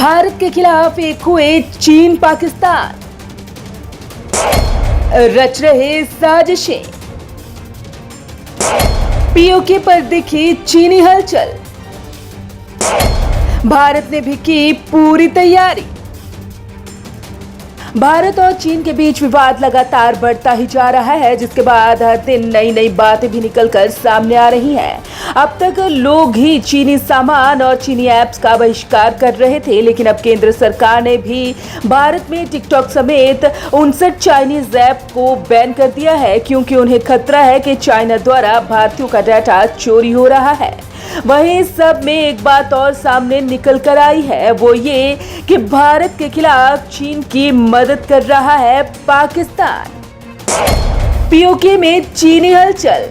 भारत के खिलाफ एक हुए चीन पाकिस्तान, रच रहे साजिशें, पीओके पर दिखी चीनी हलचल, भारत ने भी की पूरी तैयारी। भारत और चीन के बीच विवाद लगातार बढ़ता ही जा रहा है, जिसके बाद हर दिन नई नई बातें भी निकलकर सामने आ रही हैं। अब तक लोग ही चीनी सामान और चीनी ऐप्स का बहिष्कार कर रहे थे, लेकिन अब केंद्र सरकार ने भी भारत में टिकटॉक समेत 59 चाइनीज ऐप को बैन कर दिया है, क्योंकि उन्हें खतरा है कि चाइना द्वारा भारतीयों का डाटा चोरी हो रहा है। वहीं इस सब में एक बात और सामने निकल कर आई है, वो ये कि भारत के खिलाफ चीन की मदद कर रहा है पाकिस्तान। पीओके में चीनी हलचल।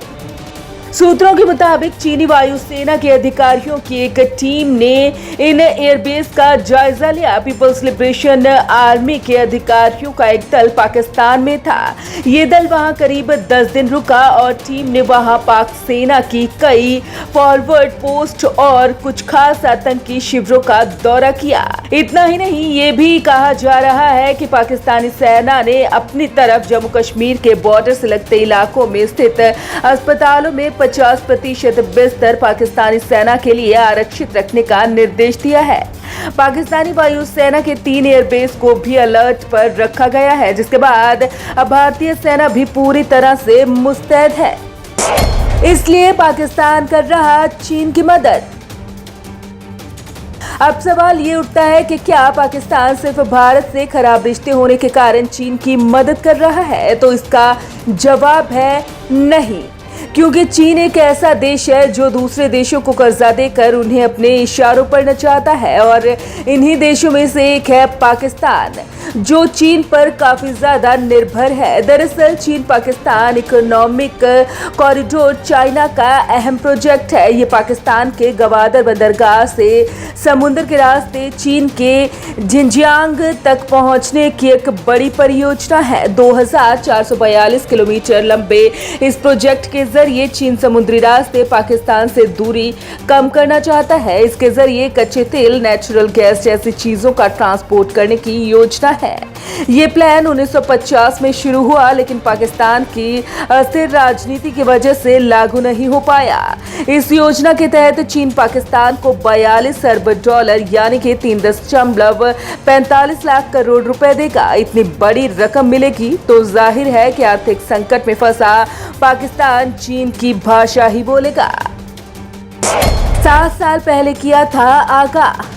सूत्रों के मुताबिक चीनी वायुसेना के अधिकारियों की एक टीम ने इन एयरबेस का जायजा लिया। पीपल्स लिबरेशन आर्मी के अधिकारियों का एक दल पाकिस्तान में था। ये दल वहां करीब 10 दिन रुका और टीम ने वहां पाक सेना की कई फॉरवर्ड पोस्ट और कुछ खास आतंकी शिविरों का दौरा किया। इतना ही नहीं, ये भी कहा जा रहा है कि पाकिस्तानी सेना ने अपनी तरफ जम्मू कश्मीर के बॉर्डर से लगते इलाकों में स्थित अस्पतालों में 50% बिस्तर पाकिस्तानी सेना के लिए आरक्षित रखने का निर्देश दिया है। पाकिस्तानी वायुसेना के 3 एयरबेस को भी अलर्ट पर रखा गया है, जिसके बाद अब भारतीय सेना भी पूरी तरह से मुस्तैद है। इसलिए पाकिस्तान कर रहा चीन की मदद। अब सवाल ये उठता है कि क्या पाकिस्तान सिर्फ भारत से खराब रिश्ते होने के कारण चीन की मदद कर रहा है? तो इसका जवाब है नहीं, क्योंकि चीन एक ऐसा देश है जो दूसरे देशों को कर्जा देकर उन्हें अपने इशारों पर नचाता है, और इन्हीं देशों में से एक है पाकिस्तान, जो चीन पर काफी ज्यादा निर्भर है। दरअसल चीन पाकिस्तान इकोनॉमिक कॉरिडोर चाइना का अहम प्रोजेक्ट है। ये पाकिस्तान के गवादर बंदरगाह से समुद्र के रास्ते चीन के जिनजियांग तक पहुंचने की एक बड़ी परियोजना है। 2442 किलोमीटर लंबे इस प्रोजेक्ट के जरिए चीन समुद्री रास्ते पाकिस्तान से दूरी कम करना चाहता है। इसके जरिए कच्चे तेल, नेचुरल गैस जैसी चीजों का ट्रांसपोर्ट करने की योजना है। ये प्लान 1950 में शुरू हुआ, लेकिन पाकिस्तान की अस्थिर राजनीति की वजह से लागू नहीं हो पाया। इस योजना के तहत चीन पाकिस्तान को 42 अरब डॉलर यानी कि 3.45 लाख करोड़ रुपए देगा। इतनी बड़ी रकम मिलेगी तो जाहिर है कि आर्थिक संकट में फंसा पाकिस्तान चीन की भाषा ही बोलेगा। 7 साल पहले किया था आगाह।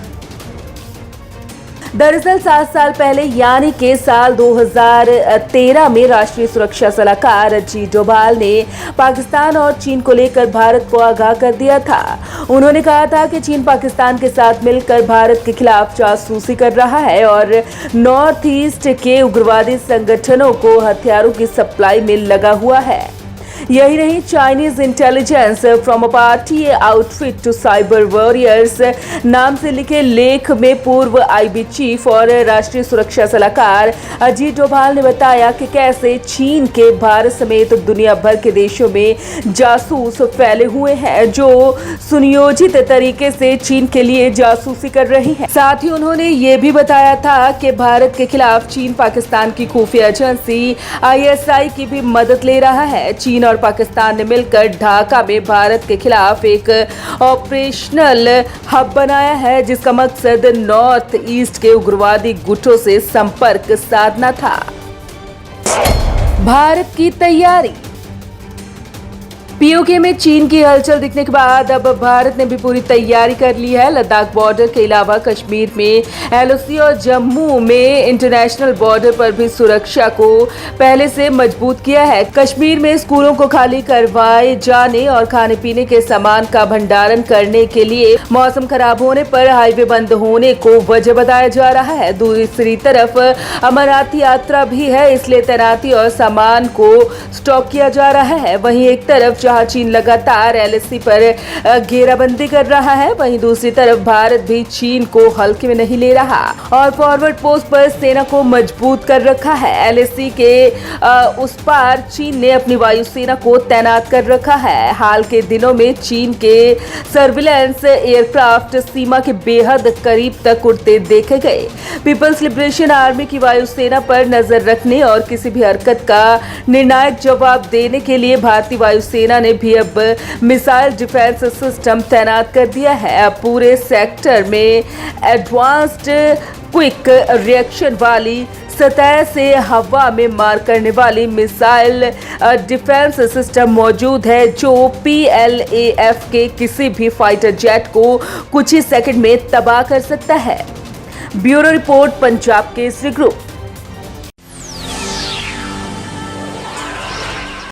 दरअसल 7 साल पहले यानी कि साल 2013 में राष्ट्रीय सुरक्षा सलाहकार अजीत डोभाल ने पाकिस्तान और चीन को लेकर भारत को आगाह कर दिया था। उन्होंने कहा था कि चीन पाकिस्तान के साथ मिलकर भारत के खिलाफ जासूसी कर रहा है और नॉर्थ ईस्ट के उग्रवादी संगठनों को हथियारों की सप्लाई में लगा हुआ है। यही नहीं, Chinese intelligence from a party outfit to cyber warriors नाम से लिखे लेख में पूर्व आईबी चीफ और राष्ट्रीय सुरक्षा सलाहकार अजीत डोभाल ने बताया कि कैसे चीन के भारत समेत दुनिया भर के देशों में जासूस फैले हुए हैं, जो सुनियोजित तरीके से चीन के लिए जासूसी कर रही हैं। साथ ही उन्होंने ये भी बताया था कि भारत के खिलाफ चीन पाकिस्तान की खुफिया एजेंसी ISI की भी मदद ले रहा है। चीन और पाकिस्तान ने मिलकर ढाका में भारत के खिलाफ एक ऑपरेशनल हब बनाया है, जिसका मकसद नॉर्थ ईस्ट के उग्रवादी गुटों से संपर्क साधना था। भारत की तैयारी। पीओके में चीन की हलचल दिखने के बाद अब भारत ने भी पूरी तैयारी कर ली है। लद्दाख बॉर्डर के अलावा कश्मीर में LOC और जम्मू में इंटरनेशनल बॉर्डर पर भी सुरक्षा को पहले से मजबूत किया है। कश्मीर में स्कूलों को खाली करवाए जाने और खाने पीने के सामान का भंडारण करने के लिए मौसम खराब होने पर हाईवे बंद होने को वजह बताया जा रहा है। दूसरी तरफ अमरनाथ यात्रा भी है, इसलिए तैनाती और सामान को स्टॉक किया जा रहा है। वहीं एक तरफ जहां चीन लगातार LAC पर घेराबंदी कर रहा है, वहीं दूसरी तरफ भारत भी चीन को हल्के में नहीं ले रहा और फॉरवर्ड पोस्ट पर सेना को मजबूत कर रखा है। LAC के उस पार चीन ने अपनी वायुसेना को तैनात कर रखा है। हाल के दिनों में चीन के सर्विलेंस एयरक्राफ्ट सीमा के बेहद करीब तक उड़ते देखे गए। पीपल्स लिबरेशन आर्मी की वायुसेना पर नजर रखने और किसी भी हरकत का निर्णायक जवाब देने के लिए भारतीय वायुसेना ने भी अब मिसाइल डिफेंस सिस्टम तैनात कर दिया है। अब पूरे सेक्टर में एडवांस्ड क्विक रिएक्शन वाली सतह से हवा में मार करने वाली मिसाइल डिफेंस सिस्टम मौजूद है, जो PLAF के किसी भी फाइटर जेट को कुछ ही सेकंड में तबाह कर सकता है। Bureau report, Punjab Kesari group.